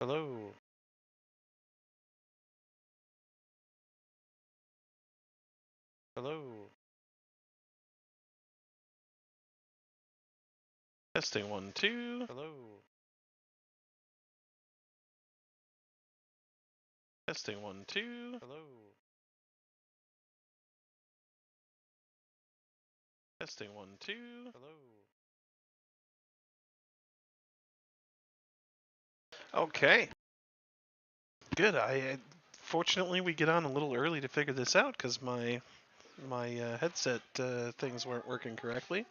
Hello. Hello. Testing 1, 2. Hello. Testing 1, 2. Hello. Testing 1, 2. Hello. Okay. Good. Fortunately we get on a little early to figure this out because my headset things weren't working correctly.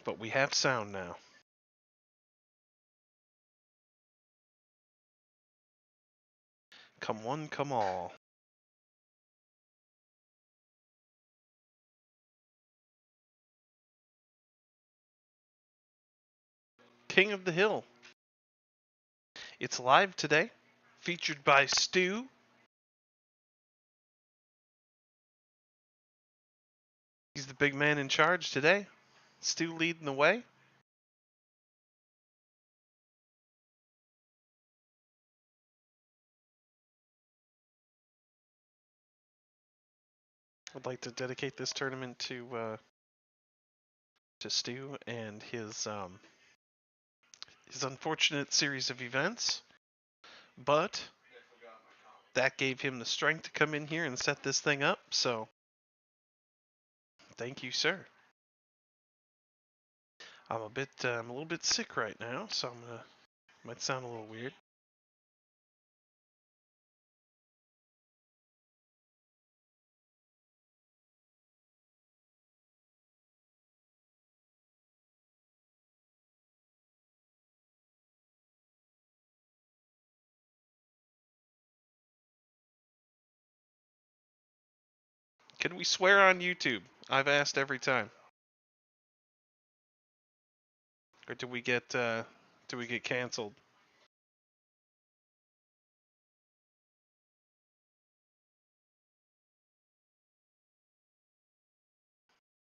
But we have sound now. Come one, come all. King of the Hill. It's live today. Featured by Stu. He's the big man in charge today. Stu leading the way. I'd like to dedicate this tournament to Stu and his unfortunate series of events, but that gave him the strength to come in here and set this thing up. So, thank you, sir. I'm a little bit sick right now, so might sound a little weird. Can we swear on YouTube? I've asked every time. Or do we get canceled?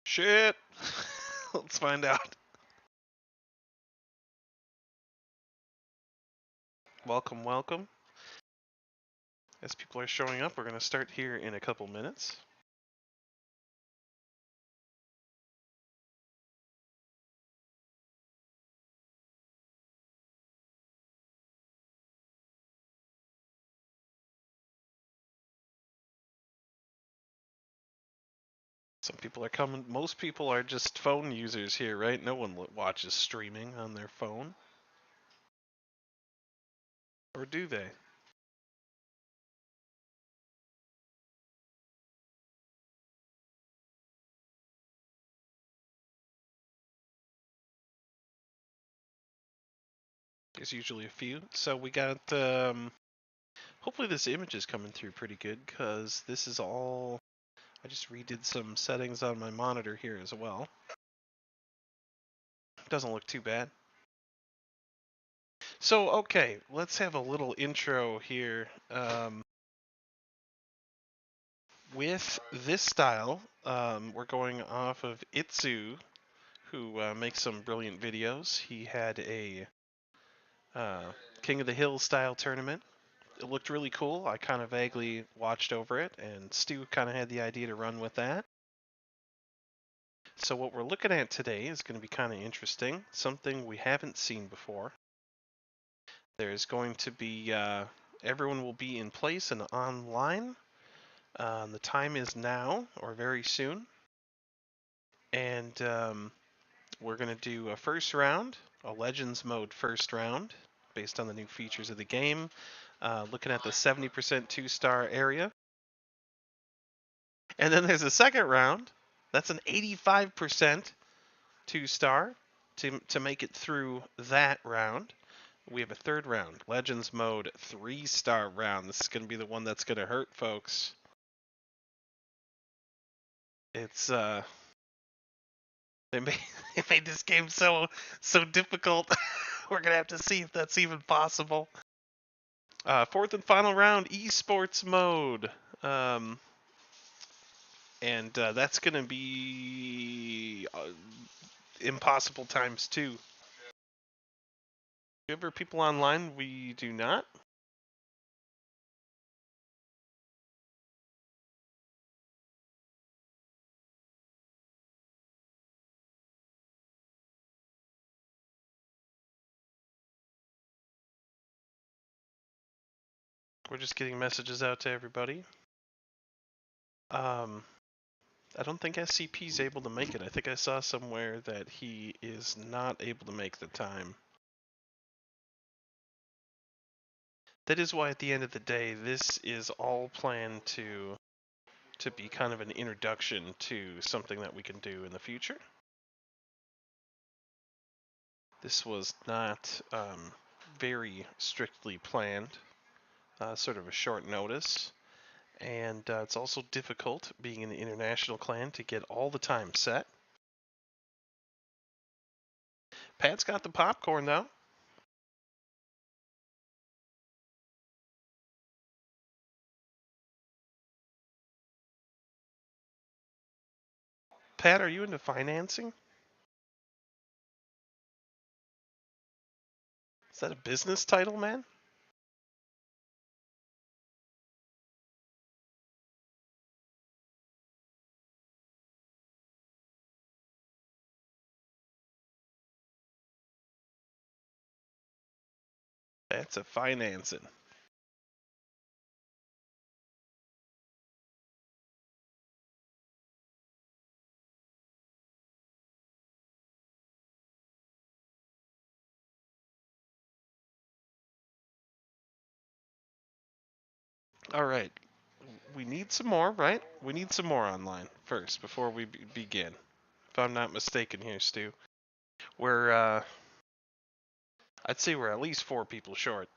Shit. Let's find out. Welcome, welcome. As people are showing up, we're going to start here in a couple minutes. Some people are coming. Most people are just phone users here, right? No one watches streaming on their phone. Or do they? There's usually a few. So we got, hopefully this image is coming through pretty good because this is all, I just redid some settings on my monitor here as well. Doesn't look too bad. So, okay, let's have a little intro here. With this style, we're going off of Itzu, who makes some brilliant videos. He had a King of the Hill style tournament. It looked really cool. I kind of vaguely watched over it, and Stu kind of had the idea to run with that. So what we're looking at today is going to be kind of interesting, something we haven't seen before. There's going to be, everyone will be in place and online. The time is now, or very soon. And we're going to do a first round, a Legends mode first round, based on the new features of the game. Looking at the 70% 2-star area. And then there's a second round. That's an 85% 2-star to make it through that round. We have a third round, Legends mode 3-star round. This is going to be the one that's going to hurt, folks. It's they made this game so difficult. We're gonna have to see if that's even possible. Fourth and final round, esports mode. And that's going to be impossible times 2. Ever people online? We do not. We're just getting messages out to everybody. I don't think SCP is able to make it. I think I saw somewhere that he is not able to make the time. That is why at the end of the day, this is all planned to be kind of an introduction to something that we can do in the future. This was not very strictly planned, sort of a short notice. And it's also difficult, being an international clan, to get all the time set. Pat's got the popcorn, though. Pat, are you into financing? Is that a business title, man? That's a financing. All right. We need some more, right? We need some more online first before we begin. If I'm not mistaken here, Stu. We're, I'd say we're at least 4 people short.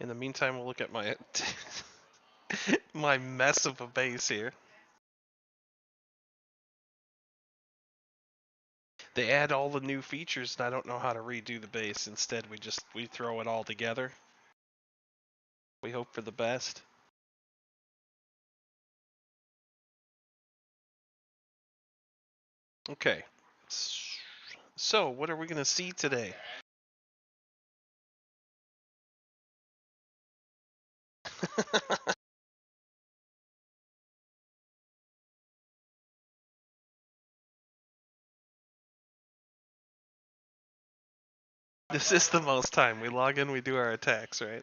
In the meantime, we'll look at my my mess of a base here. They add all the new features, and I don't know how to redo the base. Instead, we throw it all together. We hope for the best. Okay. So, what are we going to see today? This is the most time. We log in, we do our attacks, right?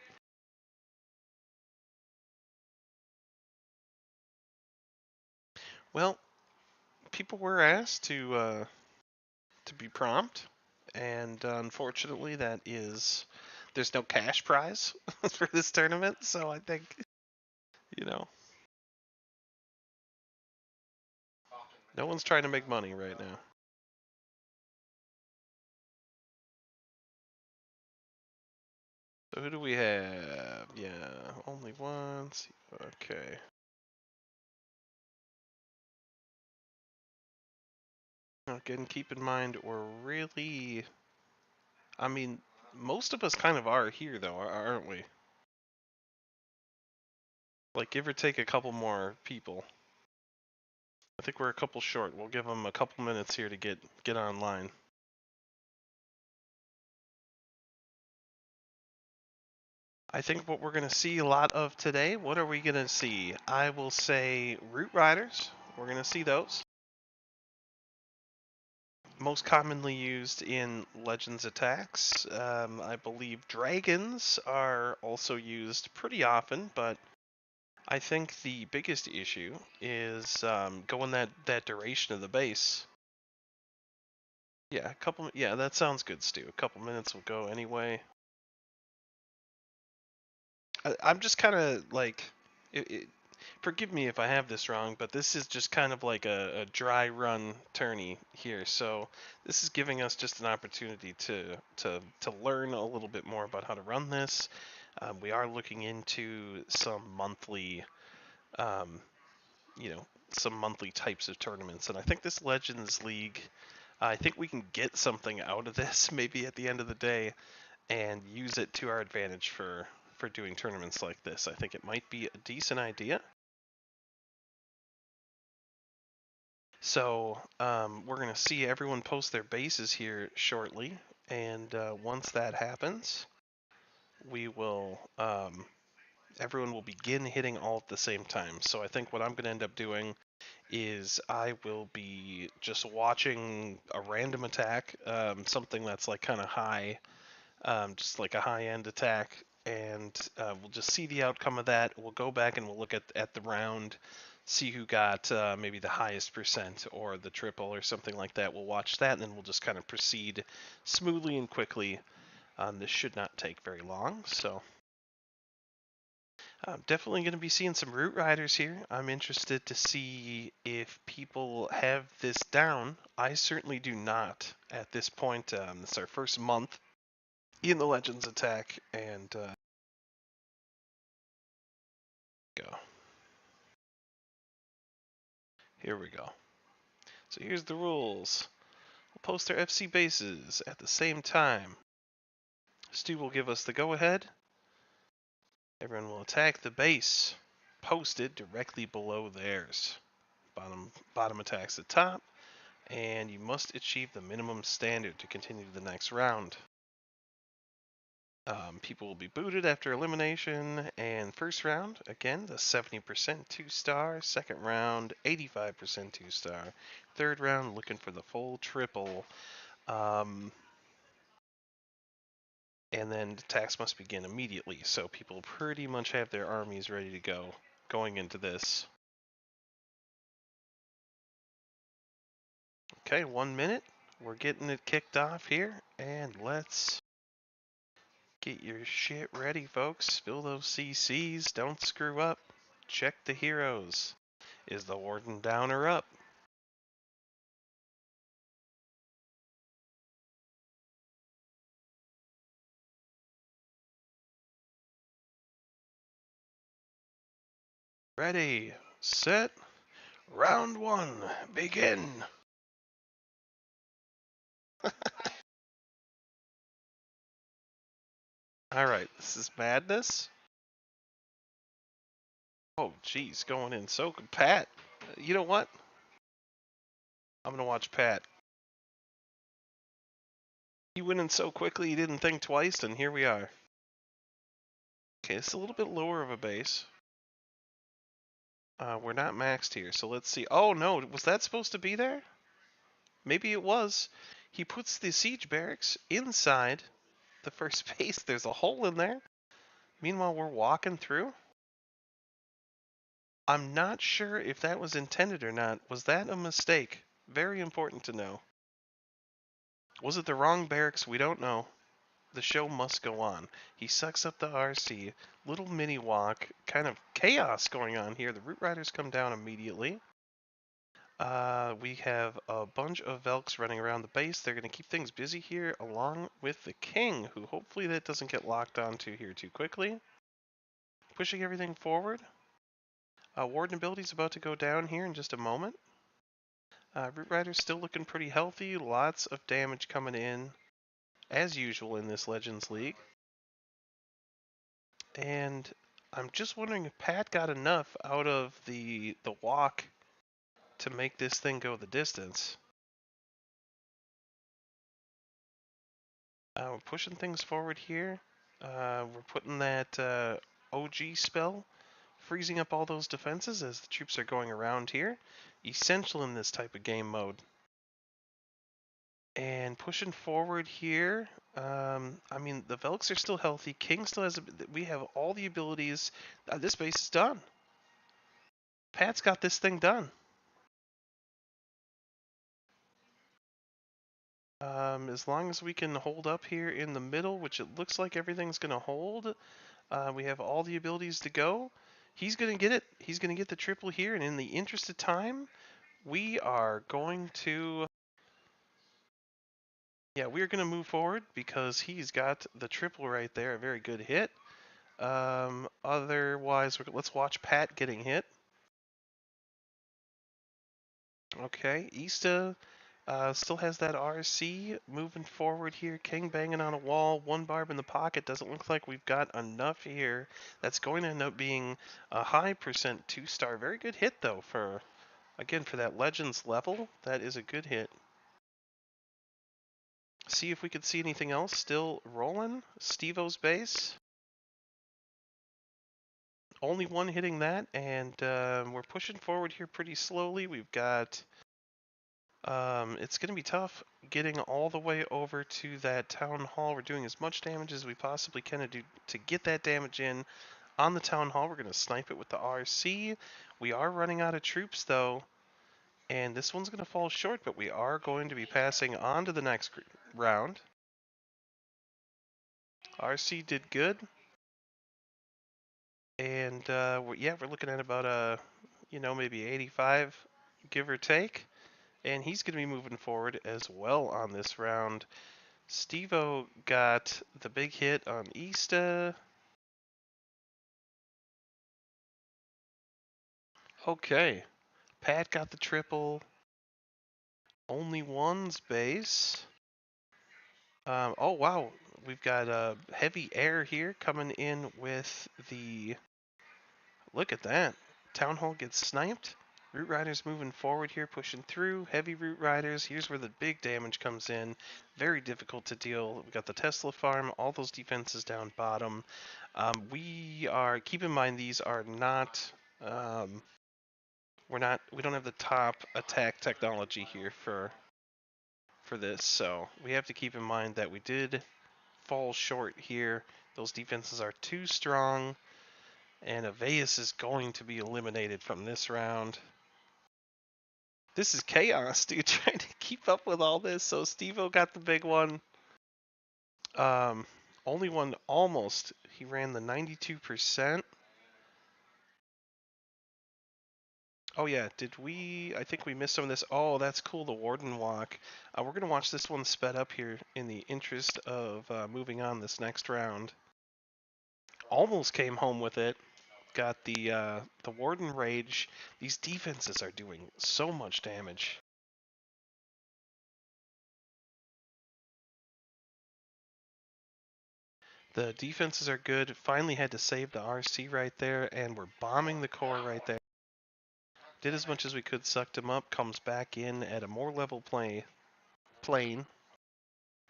Well, people were asked to be prompt, and unfortunately, there's no cash prize for this tournament. So I think, you know, no one's trying to make money right now. So who do we have? Yeah, only once. Okay. Again, keep in mind we're really. I mean, most of us kind of are here though, aren't we? Like, give or take a couple more people. I think we're a couple short. We'll give them a couple minutes here to get online. I think what we're going to see a lot of today, what are we going to see? I will say Root Riders. We're going to see those. Most commonly used in Legends attacks. I believe Dragons are also used pretty often, but I think the biggest issue is going that duration of the base. Yeah, yeah, that sounds good, Stu. A couple minutes will go anyway. I'm just kind of like, forgive me if I have this wrong, but this is just kind of like a dry run tourney here. So this is giving us just an opportunity to learn a little bit more about how to run this. We are looking into some monthly, um, some monthly types of tournaments, and I think this Legends League, I think we can get something out of this maybe at the end of the day and use it to our advantage for doing tournaments like this. I think it might be a decent idea. So we're going to see everyone post their bases here shortly, and once that happens, we will everyone will begin hitting all at the same time. So I think what I'm going to end up doing is I will be just watching a random attack, something that's like kind of high, just like a high-end attack, and we'll just see the outcome of that. We'll go back and we'll look at the round, see who got maybe the highest percent or the triple or something like that. We'll watch that, and then we'll just kind of proceed smoothly and quickly. This should not take very long, so I'm definitely going to be seeing some Root Riders here. I'm interested to see if people have this down. I certainly do not at this point. It's our first month in the Legends attack, and go. Here we go. So here's the rules. We'll post our FC bases at the same time. Stu will give us the go-ahead. Everyone will attack the base posted directly below theirs. Bottom attacks the top, and you must achieve the minimum standard to continue to the next round. People will be booted after elimination, and first round, again, the 70% 2-star. Second round, 85% 2-star. Third round, looking for the full triple. And then attacks must begin immediately, so people pretty much have their armies ready to go going into this. Okay, 1 minute. We're getting it kicked off here, and let's get your shit ready, folks. Spill those CCs. Don't screw up. Check the heroes. Is the warden down or up? Ready, set, round one, begin. All right, this is madness. Oh, geez, going in so good. Pat, you know what? I'm going to watch Pat. He went in so quickly he didn't think twice, and here we are. Okay, it's a little bit lower of a base. We're not maxed here, so let's see. Oh, no, was that supposed to be there? Maybe it was. He puts the siege barracks inside the first base. There's a hole in there. Meanwhile, we're walking through. I'm not sure if that was intended or not. Was that a mistake? Very important to know. Was it the wrong barracks? We don't know. The show must go on. He sucks up the RC. Little mini walk. Kind of chaos going on here. The Root Riders come down immediately. We have a bunch of Velks running around the base. They're going to keep things busy here, along with the King, who hopefully that doesn't get locked onto here too quickly. Pushing everything forward. Warden ability's about to go down here in just a moment. Root Rider's still looking pretty healthy. Lots of damage coming in, as usual in this Legends League. And I'm just wondering if Pat got enough out of the walk to make this thing go the distance. We're pushing things forward here. We're putting that OG spell, freezing up all those defenses as the troops are going around here. Essential in this type of game mode. And pushing forward here, I mean, the Velks are still healthy. King still has, we have all the abilities. This base is done. Pat's got this thing done. As long as we can hold up here in the middle, which it looks like everything's going to hold, we have all the abilities to go. He's going to get it. He's going to get the triple here, and in the interest of time, we are going to... Yeah, we're going to move forward because he's got the triple right there. A very good hit. Otherwise, let's watch Pat getting hit. Okay, Ista still has that RC moving forward here. King banging on a wall, one barb in the pocket. Doesn't look like we've got enough here. That's going to end up being a high percent 2-star. Very good hit though for Again, for that Legends level, that is a good hit. See if we could see anything else. Still rolling. Steve-O's base. Only one hitting that, and we're pushing forward here pretty slowly. We've got... it's going to be tough getting all the way over to that town hall. We're doing as much damage as we possibly can to get that damage in on the town hall. We're going to snipe it with the RC. We are running out of troops, though. And this one's going to fall short, but we are going to be passing on to the next round. RC did good. And we're looking at about maybe 85, give or take. And he's going to be moving forward as well on this round. Steve-O got the big hit on Easta. Okay. Pat got the triple. Only one's base. Oh, wow. We've got heavy air here coming in with the... Look at that. Town Hall gets sniped. Root Riders moving forward here, pushing through. Heavy Root Riders. Here's where the big damage comes in. Very difficult to deal. We've got the Tesla farm, all those defenses down bottom. Keep in mind these are not, we don't have the top attack technology here for this, so we have to keep in mind that we did fall short here. Those defenses are too strong, and Aveus is going to be eliminated from this round. This is chaos, dude, trying to keep up with all this. So Steve-O got the big one. Only one almost. He ran the 92%. Oh yeah, I think we missed some of this. Oh, that's cool, the Warden Walk. We're going to watch this one sped up here in the interest of moving on this next round. Almost came home with it. Got the Warden Rage. These defenses are doing so much damage. The defenses are good. Finally had to save the RC right there, and we're bombing the core right there. Did as much as we could, sucked him up, comes back in at a more level plane.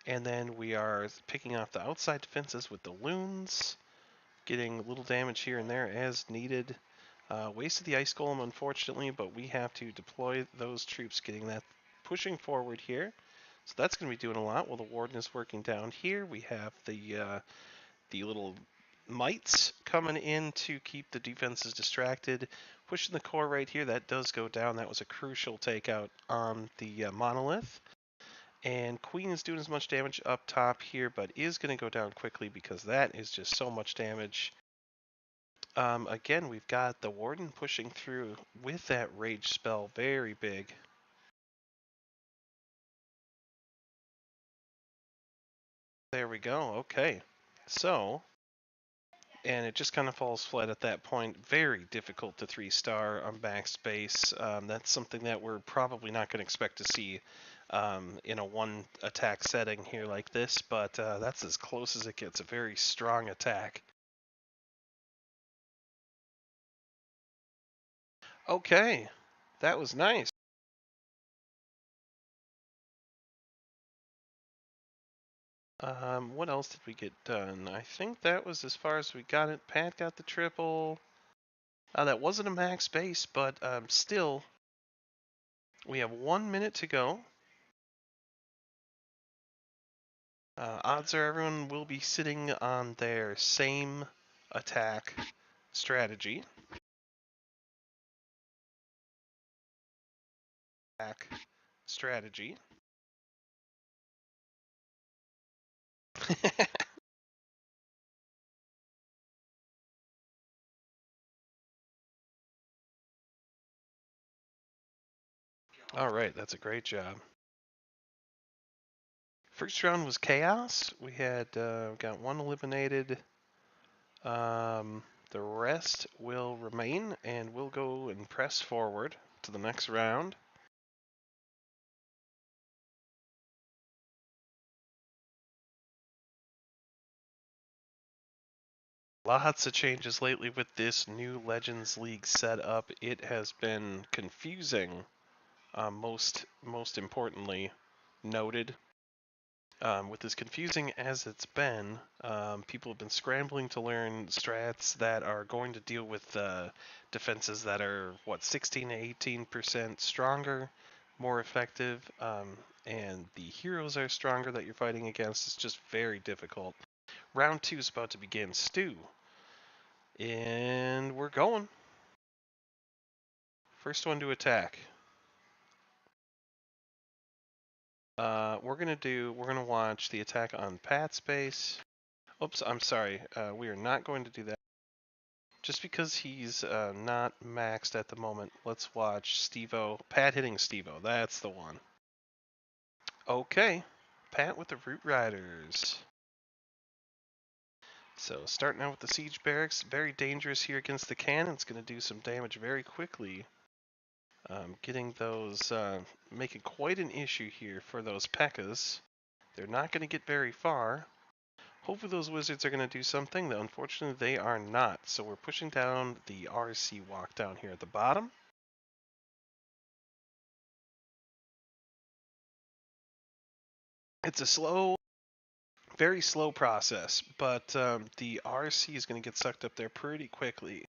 And then we are picking off the outside defenses with the loons, getting a little damage here and there as needed. Wasted the ice golem, unfortunately, but we have to deploy those troops, getting that pushing forward here. So that's going to be doing a lot while the warden is working down here. We have the little mites coming in to keep the defenses distracted. Pushing the core right here, that does go down. That was a crucial takeout on the monolith. And Queen is doing as much damage up top here, but is going to go down quickly because that is just so much damage. Again, we've got the Warden pushing through with that Rage spell, very big. There we go, okay. So, and it just kind of falls flat at that point. Very difficult to 3-star on backspace. That's something that we're probably not going to expect to see in a one attack setting here like this, but that's as close as it gets. A very strong attack. Okay, that was nice. What else did we get done? I think that was as far as we got it. Pat got the triple. That wasn't a max base, but still, we have 1 minute to go. Odds are everyone will be sitting on their same attack strategy. All right, that's a great job. First round was chaos. We had got one eliminated. The rest will remain, and we'll go and press forward to the next round. Lots of changes lately with this new Legends League setup. It has been confusing, most importantly noted. With as confusing as it's been, people have been scrambling to learn strats that are going to deal with defenses that are, 16 to 18% stronger, more effective, and the heroes are stronger that you're fighting against. It's just very difficult. Round 2 is about to begin. Stu. And we're going. First one to attack. We're gonna watch the attack on Pat's base. Oops, I'm sorry. We are not going to do that. Just because he's not maxed at the moment, let's watch Stevo. Pat hitting Stevo. That's the one. Okay. Pat with the Root Riders. So starting out with the Siege Barracks. Very dangerous here against the cannon. It's going to do some damage very quickly. Getting those, making quite an issue here for those P.E.K.K.A.s. They're not going to get very far. Hopefully those wizards are going to do something, though unfortunately they are not. So we're pushing down the RC walk down here at the bottom. It's a slow, very slow process, but the RC is going to get sucked up there pretty quickly.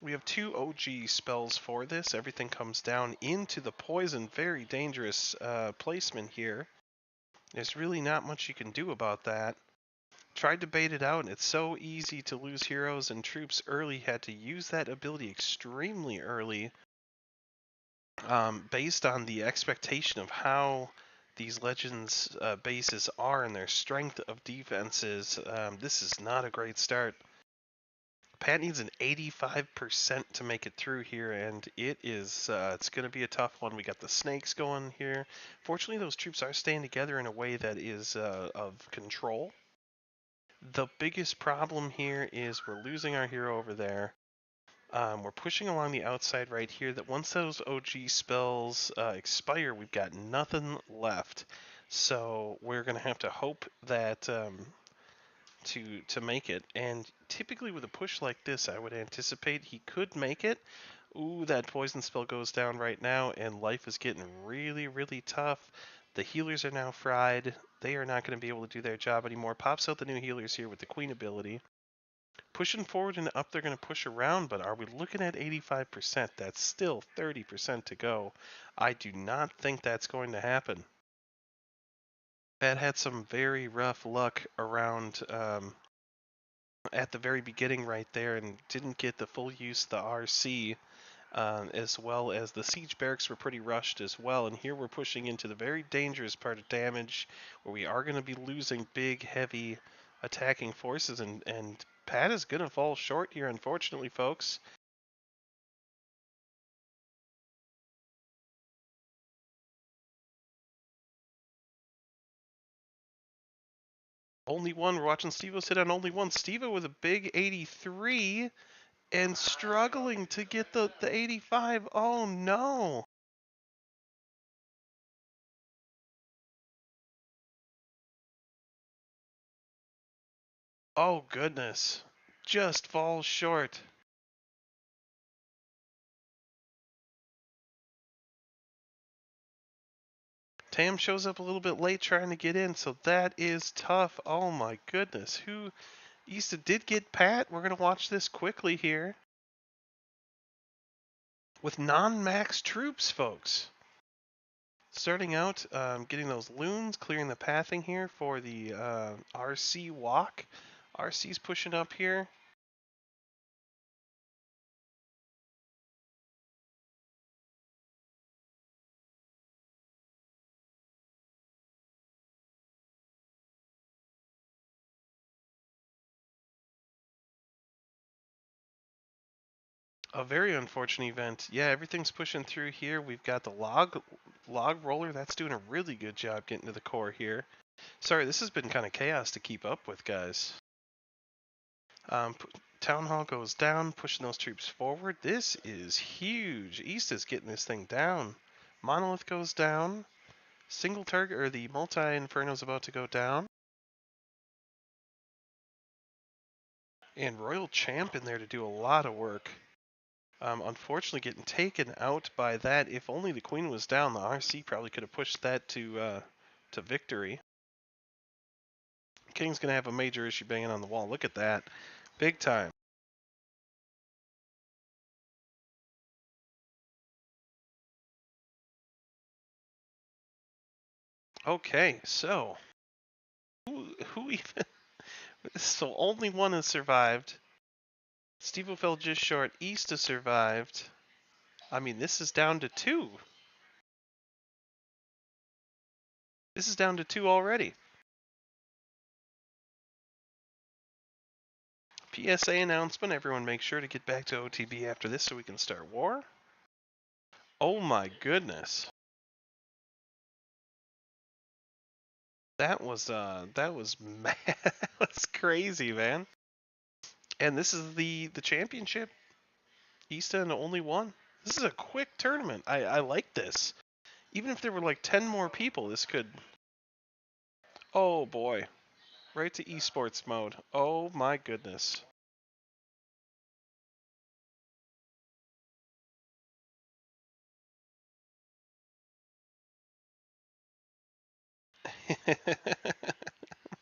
We have 2 OG spells for this. Everything comes down into the poison. Very dangerous placement here. There's really not much you can do about that. Tried to bait it out, and it's so easy to lose heroes and troops early. Had to use that ability extremely early, based on the expectation of how these Legends bases are and their strength of defenses. This is not a great start. Pat needs an 85% to make it through here, and it's going to be a tough one. We got the snakes going here. Fortunately, those troops are staying together in a way that is of control. The biggest problem here is we're losing our hero over there. We're pushing along the outside right here. That once those OG spells expire, we've got nothing left. So we're going to have to hope that to make it. And typically with a push like this, I would anticipate he could make it. Ooh, that poison spell goes down right now, and life is getting really, really tough. The healers are now fried. They are not going to be able to do their job anymore. Pops out the new healers here with the Queen ability. Pushing forward and up, they're going to push around, but are we looking at 85%? That's still 30% to go. I do not think that's going to happen. Pat had some very rough luck around at the very beginning right there and didn't get the full use of the RC, as well as the siege barracks were pretty rushed as well. And here we're pushing into the very dangerous part of damage where we are going to be losing big, heavy attacking forces, and Pat is going to fall short here, unfortunately, folks. Only one. We're watching Stevo sit on only one. Stevo with a big 83 and struggling to get the 85. Oh, no. Oh, goodness. Just falls short. Tam shows up a little bit late trying to get in, so that is tough. Oh, my goodness. Who... Ista did get Pat. We're going to watch this quickly here. With non-max troops, folks. Starting out, getting those loons, clearing the pathing here for the RC walk. RC's pushing up here. A very unfortunate event. Yeah, everything's pushing through here. We've got the log roller. That's doing a really good job getting to the core here. Sorry, this has been kind of chaos to keep up with, guys. Town Hall goes down, pushing those troops forward. This is huge. East is getting this thing down. Monolith goes down. Single target, or the multi-inferno is about to go down. And Royal Champ in there to do a lot of work. Unfortunately, getting taken out by that. If only the Queen was down, the RC probably could have pushed that to victory. King's going to have a major issue banging on the wall. Look at that. Big time. Okay, so who even? So only one has survived. Steve fell just short. East has survived. I mean, this is down to 2. This is down to 2 already. PSA announcement. Everyone make sure to get back to OTB after this so we can start war. Oh my goodness. That was mad. That's crazy, man. And this is the championship. Easton only won. This is a quick tournament. I like this. Even if there were like 10 more people, this could. Oh boy. Right to esports mode. Oh my goodness.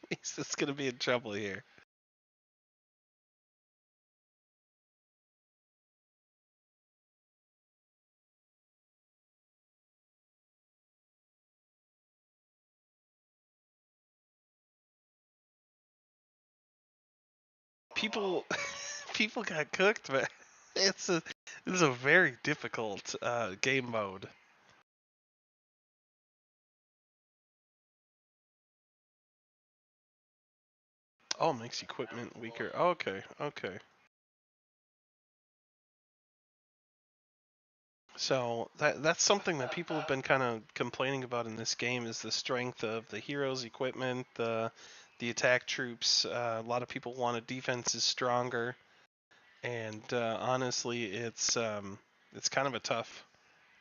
He's just gonna be in trouble here. People people got cooked, but this is a very difficult game mode. Oh, makes equipment weaker. Okay, okay. So that's something that people have been kind of complaining about in this game is the strength of the heroes' equipment, the attack troops. A lot of people wanted defenses stronger, and honestly, it's kind of a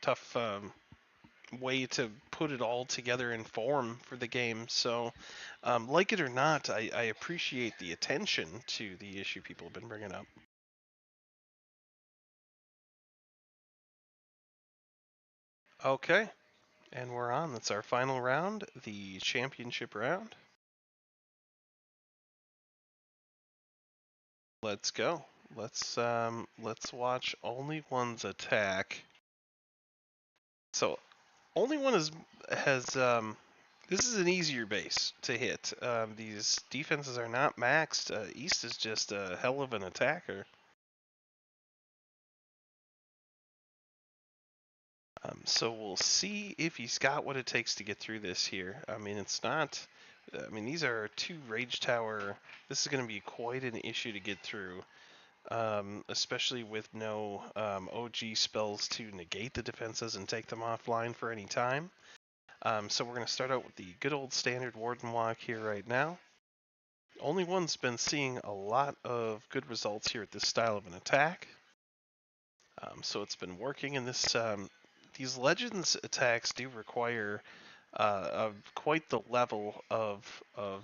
tough way to put it all together in form for the game. So, like it or not, I appreciate the attention to the issue people have been bringing up. Okay, and we're on. That's our final round, the championship round. Let's go. Let's watch only one's attack. So only one has this is an easier base to hit. These defenses are not maxed. East is just a hell of an attacker. So we'll see if he's got what it takes to get through this here. I mean, it's not. I mean, these are 2 Rage Tower. This is going to be quite an issue to get through. Especially with no OG spells to negate the defenses and take them offline for any time. So we're going to start out with the good old standard Warden Walk here right now. Only one's been seeing a lot of good results here at this style of an attack. So it's been working in this. These Legends attacks do require quite the level of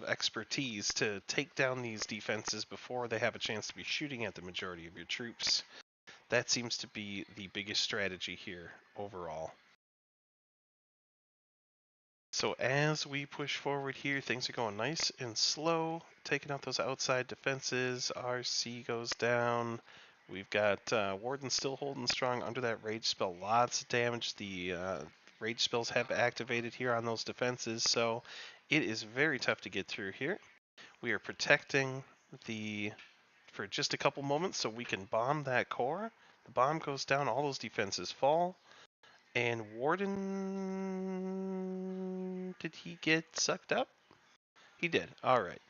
expertise to take down these defenses before they have a chance to be shooting at the majority of your troops. That seems to be the biggest strategy here overall. So as we push forward here, things are going nice and slow, taking out those outside defenses. RC goes down. We've got Warden still holding strong under that rage spell. Lots of damage. The rage spells have activated here on those defenses, so it is very tough to get through here. We are protecting for just a couple moments so we can bomb that core. The bomb goes down, all those defenses fall. And Warden, did he get sucked up? He did. All right.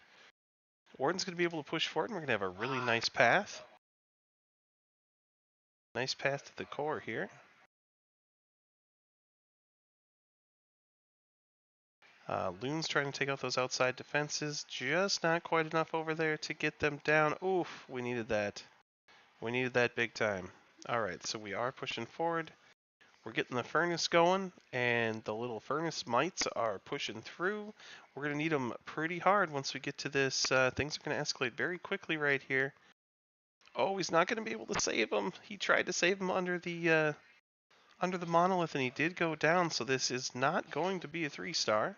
Warden's going to be able to push forward, and we're going to have a really nice path. Nice path to the core here. Loon's trying to take out those outside defenses. Just not quite enough over there to get them down. Oof, we needed that. We needed that big time. All right, so we are pushing forward. We're getting the furnace going, and the little furnace mites are pushing through. We're going to need them pretty hard once we get to this. Things are going to escalate very quickly right here. Oh, he's not going to be able to save him. He tried to save him under the monolith, and he did go down. So this is not going to be a 3-star.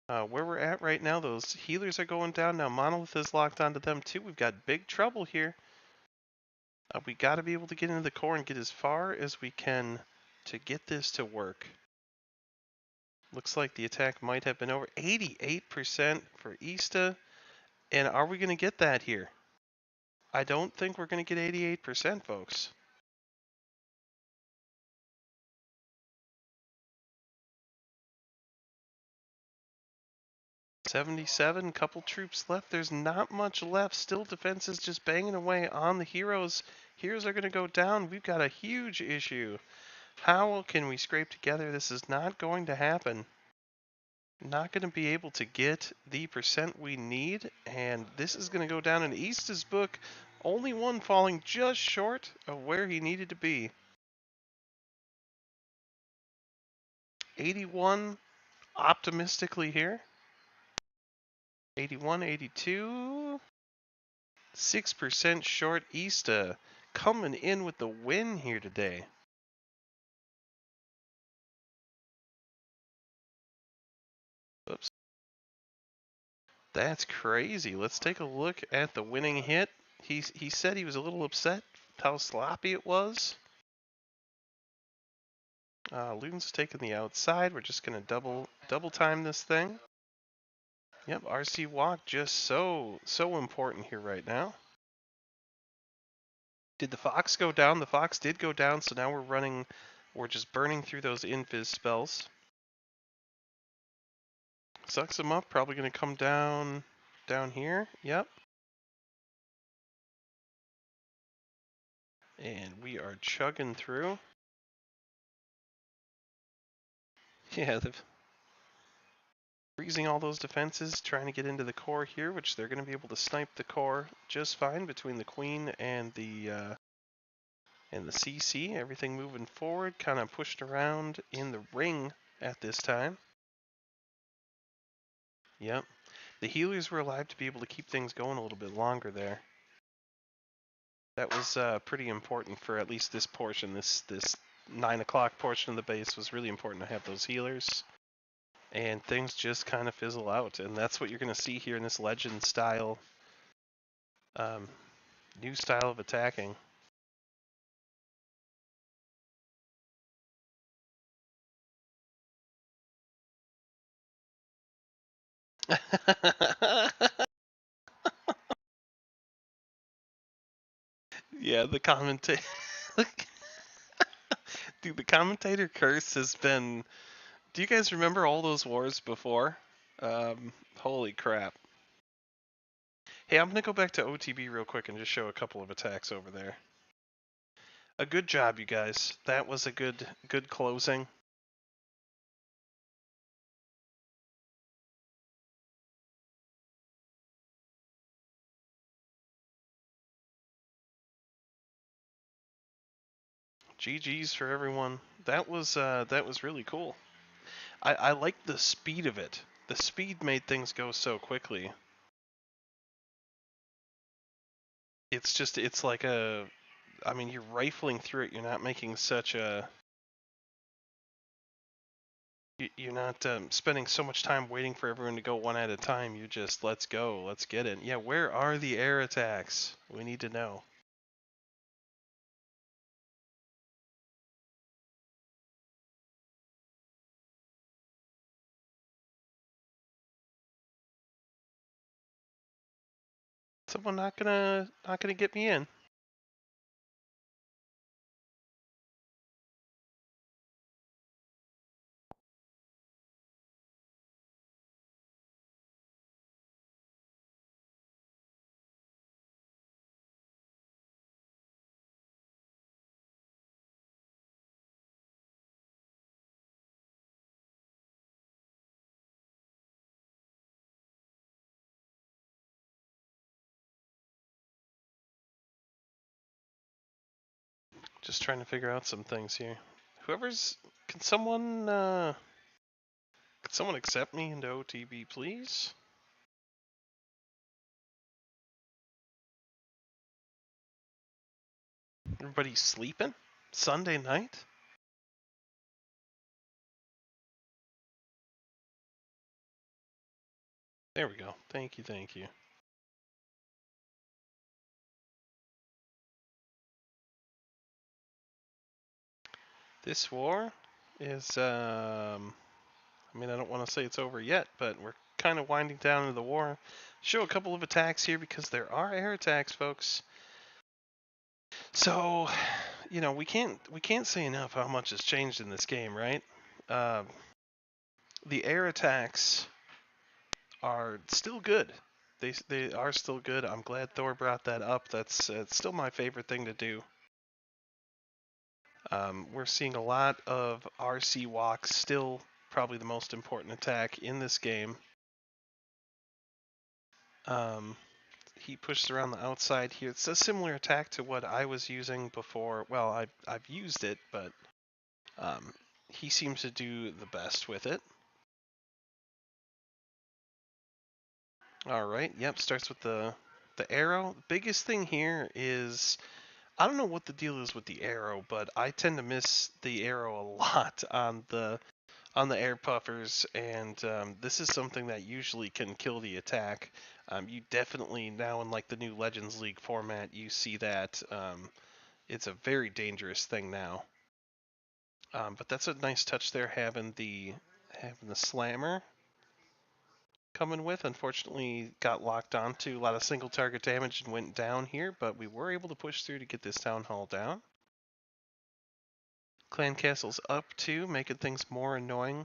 Where we're at right now, those healers are going down. Now monolith is locked onto them too. We've got big trouble here. We got to be able to get into the core and get as far as we can to get this to work. Looks like the attack might have been over. 88% for Ista. And are we going to get that here? I don't think we're going to get 88%, folks. $77, couple troops left. There's not much left. Still defenses just banging away on the heroes. Heroes are going to go down. We've got a huge issue. How can we scrape together? This is not going to happen. Not going to be able to get the percent we need, and this is going to go down in Ista's book. Only one falling just short of where he needed to be. 81 optimistically here. 81, 82. 6% short. Ista coming in with the win here today. Oops. That's crazy. Let's take a look at the winning hit. He said he was a little upset how sloppy it was. Loon's taking the outside. We're just gonna double time this thing. Yep, RC walk just so important here right now. Did the Fox go down? The Fox did go down, so now we're just burning through those invis spells. Sucks him up, probably gonna come down here. Yep. And we are chugging through. Yeah, they're freezing all those defenses, trying to get into the core here, which they're going to be able to snipe the core just fine between the Queen and the CC. Everything moving forward, kind of pushed around in the ring at this time. Yep. The healers were alive to be able to keep things going a little bit longer there. That was pretty important for at least this portion. This 9 o'clock portion of the base was really important to have those healers. And things just kind of fizzle out. And that's what you're going to see here in this legend style, new style of attacking. Yeah, the commentator. Dude, the commentator curse has been. Do you guys remember all those wars before? Holy crap. Hey, I'm gonna go back to OTB real quick and just show a couple of attacks over there. A good job, you guys. That was a good closing. GG's for everyone. That was really cool. I liked the speed of it. The speed made things go so quickly. It's like I mean, you're rifling through it. You're not making such a. You're not spending so much time waiting for everyone to go one at a time. You just, let's go, let's get it. Yeah, where are the air attacks? We need to know. Someone not gonna get me in. Just trying to figure out some things here. Can someone accept me into OTB, please? Everybody's sleeping? Sunday night? There we go. Thank you, thank you. This war is, I mean, I don't want to say it's over yet, but we're kind of winding down into the war. Show a couple of attacks here because there are air attacks, folks. So, we can't say enough how much has changed in this game, right? Um, the air attacks are still good. They are still good. I'm glad Thor brought that up. That's it's still my favorite thing to do. We're seeing a lot of RC walks, still probably the most important attack in this game. Um, he pushes around the outside here. It's a similar attack to what I was using before. Well, I've used it, but um, he seems to do the best with it. All right. Yep. Starts with the arrow. The biggest thing here is I don't know what the deal is with the arrow, but I tend to miss the arrow a lot on the air puffers, and this is something that usually can kill the attack. You definitely now in like the new Legends League format, you see that it's a very dangerous thing now. But that's a nice touch there, having the slammer coming with. Unfortunately, got locked onto a lot of single target damage and went down here, but we were able to push through to get this town hall down. Clan Castle's up too, making things more annoying.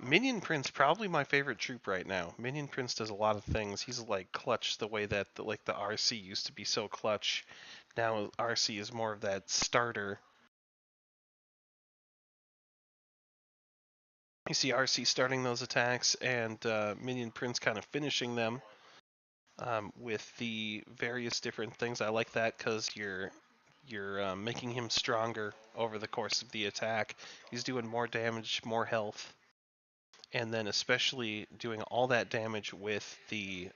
Minion Prince probably my favorite troop right now. Minion Prince does a lot of things. He's like clutch the way that the RC used to be so clutch. Now RC is more of that starter. You see RC starting those attacks and Minion Prince kind of finishing them with the various different things. I like that because you're making him stronger over the course of the attack. He's doing more damage, more health, and then especially doing all that damage with the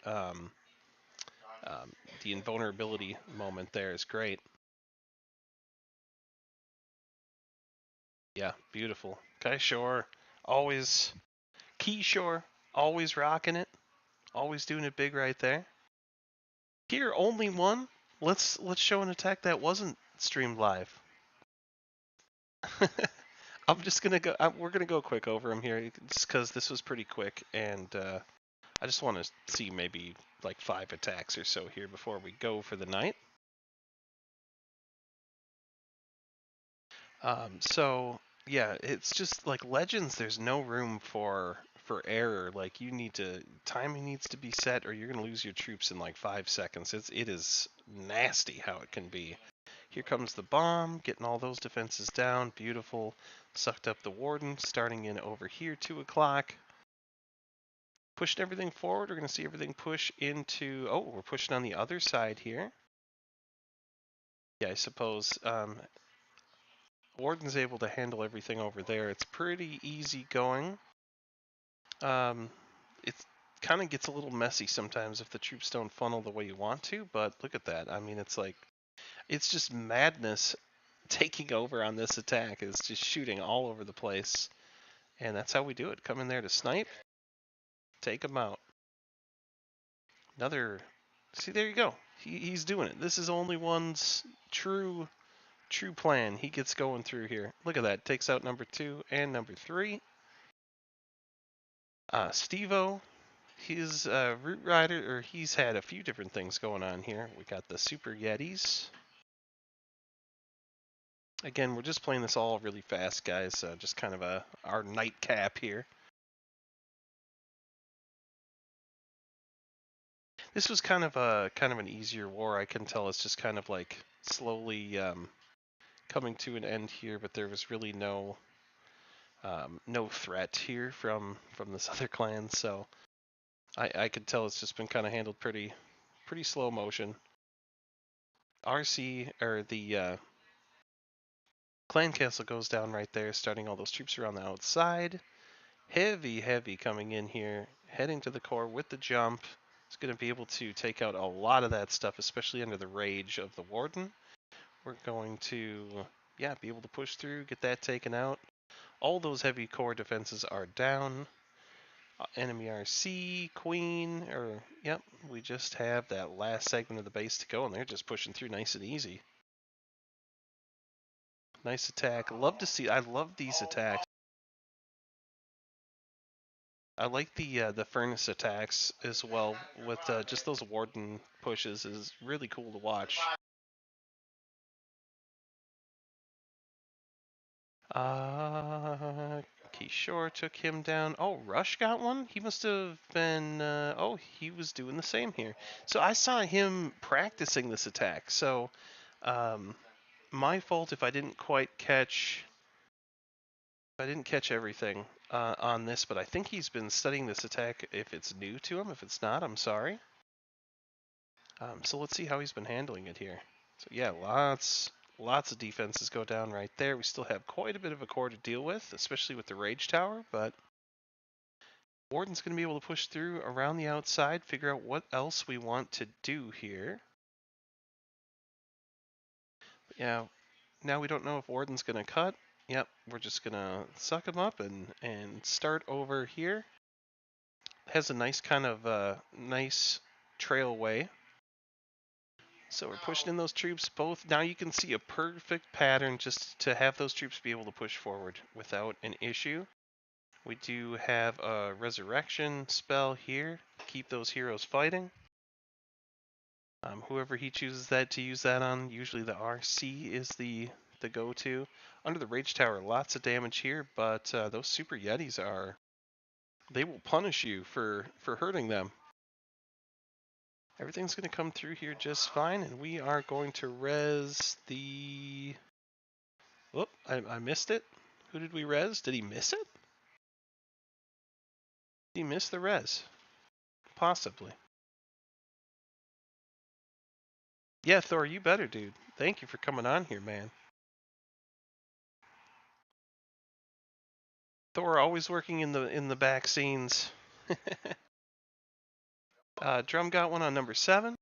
invulnerability moment there is great. Yeah, beautiful. Okay, sure. Always Keyshore, always rocking it, always doing it big right there. Here, only one. Let's show an attack that wasn't streamed live. I'm just gonna go. We're gonna go quick over them here, just because this was pretty quick, and I just want to see maybe like 5 attacks or so here before we go for the night. So yeah, it's just like Legends. There's no room for error. Like you need to timing needs to be set, or you're gonna lose your troops in like 5 seconds. It is nasty how it can be. Here comes the bomb, getting all those defenses down. Beautiful. Sucked up the warden, starting in over here 2 o'clock. Pushed everything forward. We're gonna see everything push into. Oh, we're pushing on the other side here. Yeah, I suppose. Warden's able to handle everything over there. It's pretty easy going. It kind of gets a little messy sometimes if the troops don't funnel the way you want to, but look at that. I mean, it's just madness taking over on this attack. It's just shooting all over the place. And that's how we do it. Come in there to snipe, take them out. Another, see, there you go. He's doing it. This is only one's true plan. He gets going through here. Look at that. Takes out number 2 and number 3. Stevo, his Root Rider, or he's had a few different things going on here. We got the Super Yetis. Again, we're just playing this all really fast, guys. Just kind of our nightcap here. This was kind of an easier war. I can tell it's just kind of like slowly coming to an end here, but there was really no threat here from this other clan. So I could tell it's just been kind of handled pretty slow motion. RC or the clan castle goes down right there, starting all those troops around the outside. Heavy coming in here, heading to the core with the jump. It's going to be able to take out a lot of that stuff, especially under the rage of the warden. we're going to, yeah, be able to push through, get that taken out. All those heavy core defenses are down. Enemy RC, Queen, or, yep, we just have that last segment of the base to go, and they're just pushing through nice and easy. Nice attack. Love to see, I love these attacks. I like the furnace attacks as well, with just those warden pushes is really cool to watch. Kishore took him down. Oh, Rush got one? He must have been, oh, he was doing the same here. So I saw him practicing this attack. So, my fault if I didn't quite catch, everything on this, but I think he's been studying this attack. If it's new to him, if it's not, I'm sorry. So let's see how he's been handling it here. So yeah, lots of defenses go down right there. We still have quite a bit of a core to deal with, especially with the Rage Tower, but Warden's going to be able to push through around the outside, figure out what else we want to do here. But yeah, now we don't know if Warden's going to cut. Yep, we're just going to suck him up and start over here. Has a nice kind of nice trailway. So we're pushing in those troops both. Now you can see a perfect pattern just to have those troops be able to push forward without an issue. We do have a resurrection spell here to keep those heroes fighting. Whoever he chooses that to use that on, usually the RC is the go-to. Under the Rage Tower, lots of damage here, but those Super Yetis they will punish you for hurting them. Everything's going to come through here just fine, and we are going to res the... Whoop, I missed it. Who did we res? Did he miss it? Did he miss the res? Possibly. Yeah, Thor, you better, dude. Thank you for coming on here, man. Thor always working in the back scenes. Drum got one on number 7.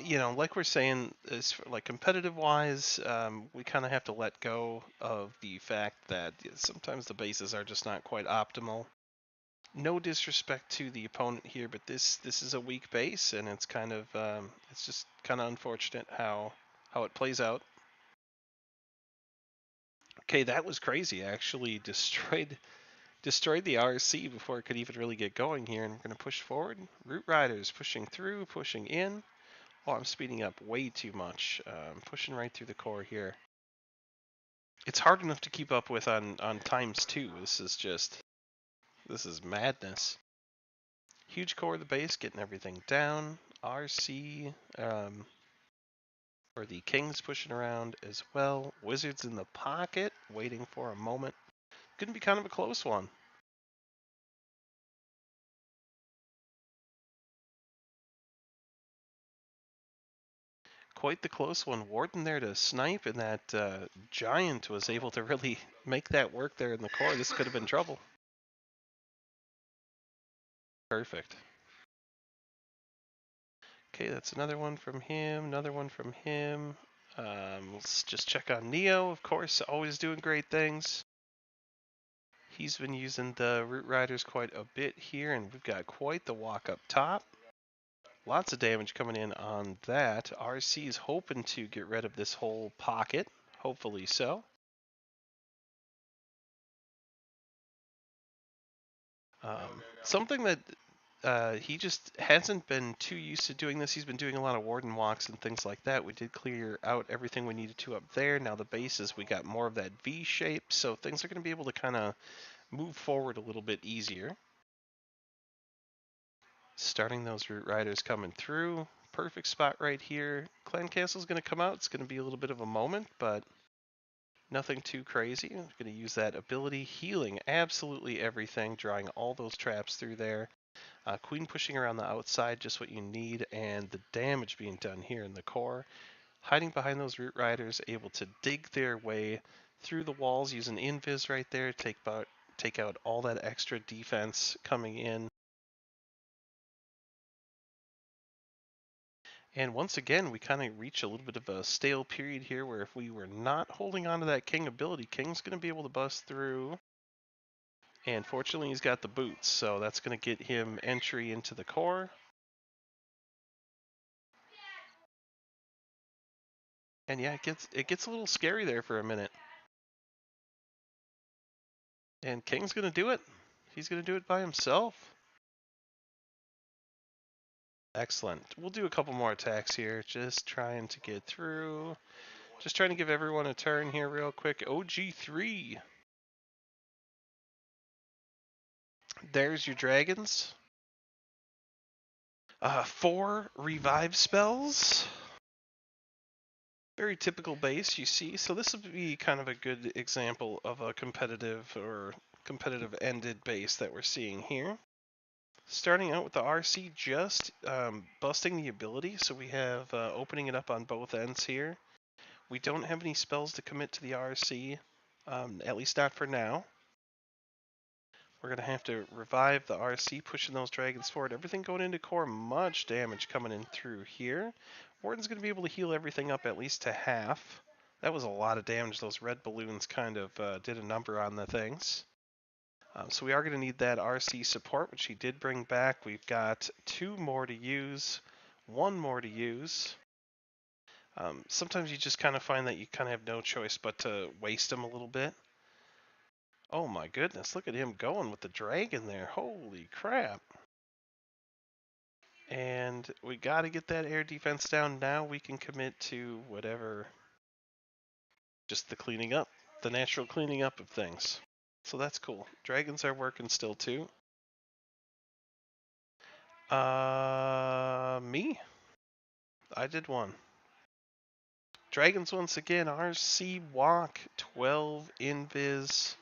You know, like we're saying, is like competitive wise, we kind of have to let go of the fact that sometimes the bases are just not quite optimal. No disrespect to the opponent here, but this is a weak base, and it's kind of it's just kind of unfortunate how it plays out. Okay, that was crazy. I actually destroyed the RC before it could even really get going here, and we're going to push forward. Root Riders pushing through, pushing in. Oh, I'm speeding up way too much. Pushing right through the core here. It's hard enough to keep up with on times 2. This is madness. Huge core of the base, getting everything down. RC, or the Kings pushing around as well. Wizards in the pocket, waiting for a moment. Gonna be kind of a close one. Quite the close one. Warden there to snipe, and that Giant was able to really make that work there in the core. This could have been trouble. Perfect. Okay, that's another one from him, another one from him. Let's just check on Neo, of course, always doing great things. He's been using the Root Riders quite a bit here, and we've got quite the walk up top. Lots of damage coming in on that. RC is hoping to get rid of this whole pocket. Hopefully so. Something that he just hasn't been too used to doing this. He's been doing a lot of warden walks and things like that. We did clear out everything we needed to up there. Now the bases, we got more of that V shape, so things are going to be able to kind of move forward a little bit easier. Starting those Root Riders coming through. Perfect spot right here. Clan Castle's going to come out. It's going to be a little bit of a moment, but nothing too crazy. I'm going to use that ability. Healing absolutely everything. Drawing all those traps through there. Queen pushing around the outside, just what you need. And the damage being done here in the core. Hiding behind those Root Riders. Able to dig their way through the walls using Invis right there. Take about take out all that extra defense coming in. And once again, we kind of reach a little bit of a stale period here where if we were not holding on to that king ability, king's going to be able to bust through. And fortunately, he's got the boots, so that's going to get him entry into the core. And yeah, it gets a little scary there for a minute. And king's going to do it. He's going to do it by himself. Excellent. We'll do a couple more attacks here, just trying to get through. Just trying to give everyone a turn here real quick. OG3. There's your dragons. 4 revive spells. Very typical base, you see. So this would be kind of a good example of a competitive or competitive ended base that we're seeing here. Starting out with the RC, just busting the ability. So we have opening it up on both ends here. We don't have any spells to commit to the RC, at least not for now. We're going to have to revive the RC, pushing those dragons forward. Everything going into core, much damage coming in through here. Warden's going to be able to heal everything up at least to half. That was a lot of damage. Those red balloons kind of did a number on the things. So we are going to need that RC support, which he did bring back. We've got 2 more to use, 1 more to use. Sometimes you just kind of find that you kind of have no choice but to waste them a little bit. Oh my goodness, look at him going with the dragon there. Holy crap. And we got to get that air defense down. Now we can commit to whatever, just the cleaning up, the natural cleaning up of things. So that's cool. Dragons are working still too. Me? I did 1. Dragons once again, RC walk, 12 invis.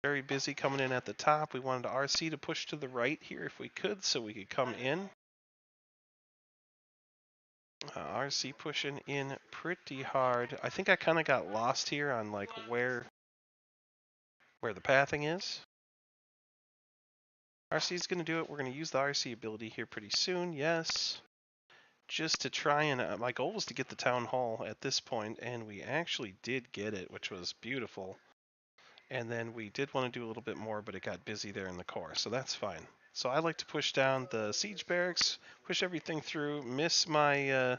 Very busy coming in at the top. We wanted RC to push to the right here if we could, so we could come in. RC pushing in pretty hard. I think I kind of got lost here on like where the pathing is. RC is going to do it. We're going to use the RC ability here pretty soon. Yes. Just to try and, my goal was to get the town hall at this point, and we actually did get it, which was beautiful. And then we did want to do a little bit more, but it got busy there in the core, so that's fine. So I like to push down the siege barracks, push everything through, miss my,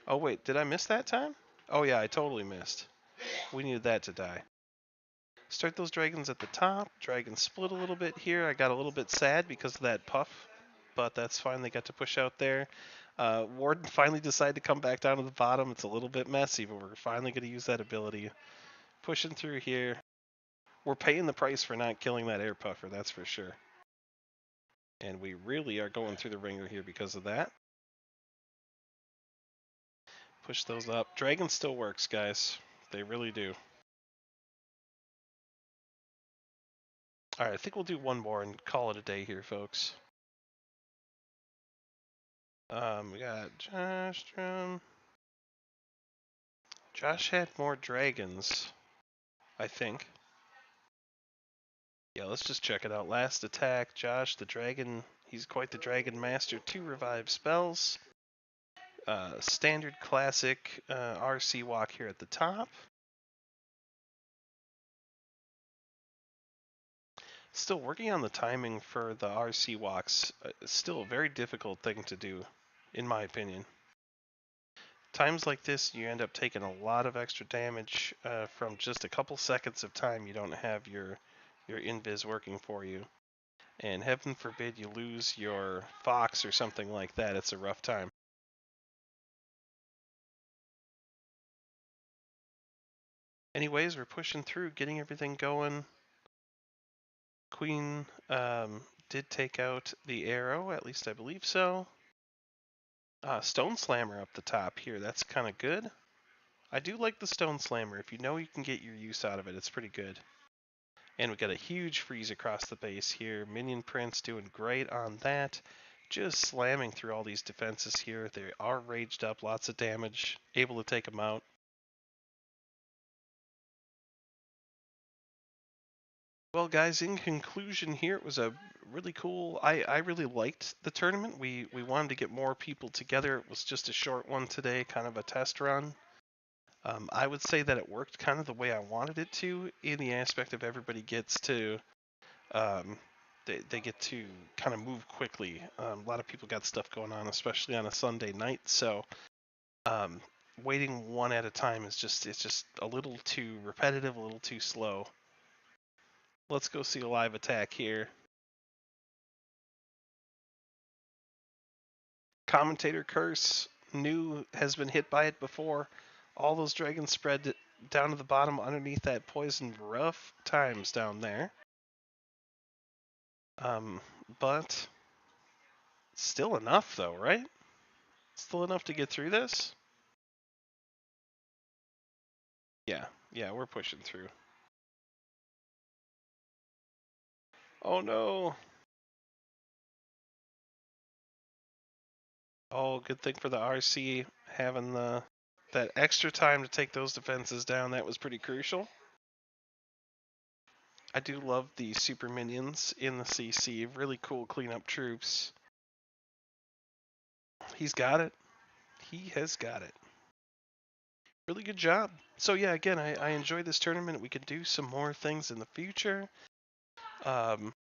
oh wait, did I miss that time? Oh yeah, I totally missed. We needed that to die. Start those dragons at the top. Dragons split a little bit here. I got a little bit sad because of that puff, but that's fine. They got to push out there. Warden finally decided to come back down to the bottom. It's a little bit messy, but we're finally going to use that ability. Pushing through here. We're paying the price for not killing that air puffer, that's for sure. And we really are going through the ringer here because of that. Push those up. Dragon still works, guys. They really do. Alright, I think we'll do 1 more and call it a day here, folks. We got Josh. Josh had more dragons, I think. Yeah, let's just check it out. Last attack, Josh, the dragon. He's quite the dragon master. 2 revive spells. Standard classic RC walk here at the top. Still working on the timing for the RC walks. Still a very difficult thing to do, in my opinion. Times like this, you end up taking a lot of extra damage from just a couple seconds of time you don't have your invis working for you. And heaven forbid you lose your fox or something like that. It's a rough time. Anyways, we're pushing through, getting everything going. Queen did take out the arrow, at least I believe so. Stone Slammer up the top here, that's kind of good. I do like the Stone Slammer. If you know you can get your use out of it, it's pretty good. And we got a huge freeze across the base here. Minion Prince doing great on that. Just slamming through all these defenses here. They are raged up, lots of damage, able to take them out. Well, guys, in conclusion here, it was a really cool. I really liked the tournament. We wanted to get more people together. It was just a short one today, kind of a test run. I would say that it worked kind of the way I wanted it to, in the aspect of everybody gets to, um, they get to kind of move quickly. A lot of people got stuff going on, especially on a Sunday night. So um, waiting one at a time is just a little too repetitive, a little too slow. Let's go see a live attack here. Commentator curse has been hit by it before. All those dragons spread down to the bottom underneath that poison. Rough times down there. Um, but still enough though, right? Still enough to get through this? Yeah, yeah, we're pushing through. Oh no. Oh, good thing for the RC having that extra time to take those defenses down. That was pretty crucial. I do love the super minions in the CC. Really cool cleanup troops. He's got it. He has got it. Really good job. So yeah, again, I enjoyed this tournament. We could do some more things in the future. Um,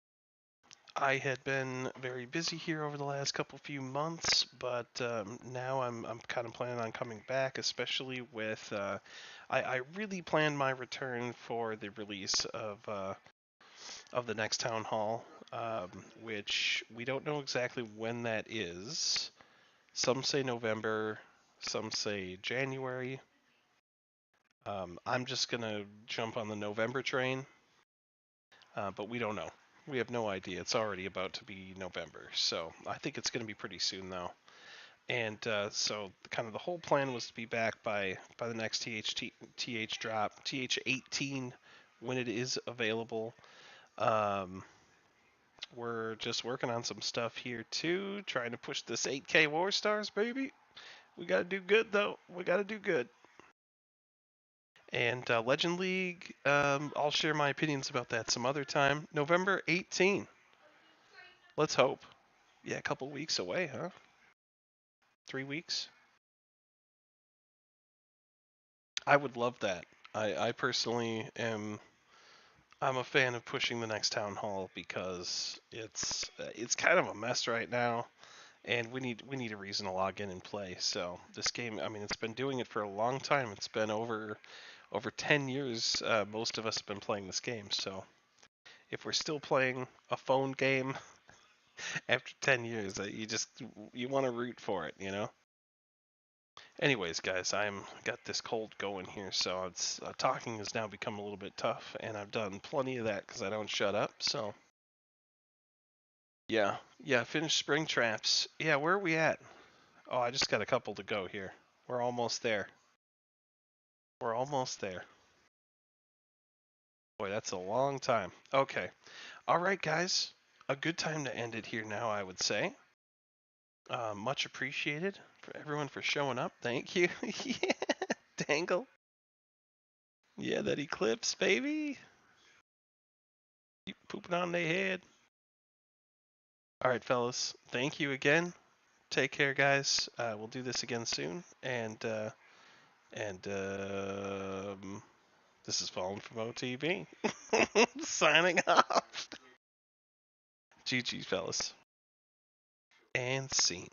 I had been very busy here over the last few months, but now I'm kind of planning on coming back, especially with I really planned my return for the release of the next town hall, which we don't know exactly when that is. Some say November, some say January. I'm just gonna jump on the November train, but we don't know. We have no idea. It's already about to be November, so I think it's gonna be pretty soon though. And so kind of the whole plan was to be back by the next TH drop, TH18 when it is available. Um, we're just working on some stuff here too, trying to push this 8K War Stars, baby. We gotta do good though. We gotta do good. And Legend League, I'll share my opinions about that some other time. November 18. Let's hope. Yeah, a couple weeks away, huh? 3 weeks. I would love that. I personally am. I'm a fan of pushing the next town hall because it's kind of a mess right now, and we need a reason to log in and play. So this game, I mean, it's been doing it for a long time. It's been over 10 years. Most of us have been playing this game. So if we're still playing a phone game after 10 years, you want to root for it, you know. Anyways, guys, I'm got this cold going here, so it's talking has now become a little bit tough, and I've done plenty of that because I don't shut up. So yeah, yeah, finish spring traps. Yeah, where are we at? Oh, I just got a couple to go here. We're almost there. We're almost there. Boy, that's a long time. Okay. All right, guys. A good time to end it here now, I would say. Much appreciated for everyone for showing up. Thank you. Yeah, Dangle. Yeah, that eclipse, baby. Keep pooping on their head. All right, fellas. Thank you again. Take care, guys. We'll do this again soon. And this is Fallen from OTB. Signing off. GG, fellas. And scene.